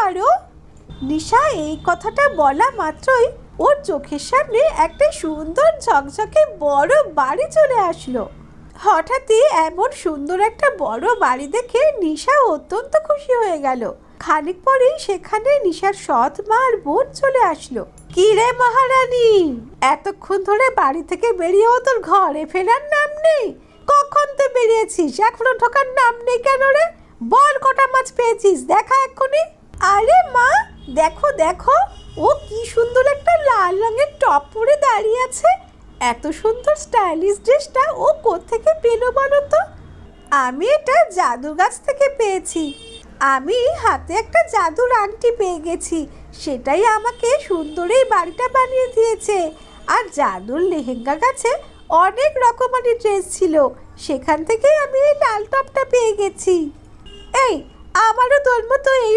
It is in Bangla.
পারো? নিশা এই কথাটা বলা মাত্রই ওর চোখের সামনে একটা সুন্দর ঝকঝকে বড় বাড়ি চলে আসলো। হঠাৎই এমন সুন্দর একটা বড় বাড়ি দেখে নিশা অত্যন্ত খুশি হয়ে গেল। খানিক পরেই সেখানে নিশার সৎ মা আর বোন চলে আসলো। কি রে মহারানী, এতক্ষণ ধরে বাড়ি থেকে বেরিয়েও তোর ঘরে ফেরার নাম নেই? কখন তো বেরিয়েছিস, এখনো ঢোকার নাম নেই কেন রে? বল কটা মাছ পেয়েছিস, দেখা এক্ষুনি। আরে মা, দেখো দেখো, ও কি সুন্দর একটা লাল রঙের টপ পরে দাঁড়িয়ে আছে। এত সুন্দর স্টাইলিশ ড্রেসটা ও কোত্থেকে পেলো বলো তো? আমি এটা জাদু গাছ থেকে পেয়েছি। আমি হাতে একটা জাদুর আংটি পেয়ে গেছি, সেটাই আমাকে সুন্দর এই বাড়িটা বানিয়ে দিয়েছে। আর জাদুর লেহেঙ্গা গাছে অনেক রকমারি ড্রেস ছিল, সেখান থেকে আমি এই লাল টপটা পেয়ে গেছি। এই, আমারও তোর মতো এই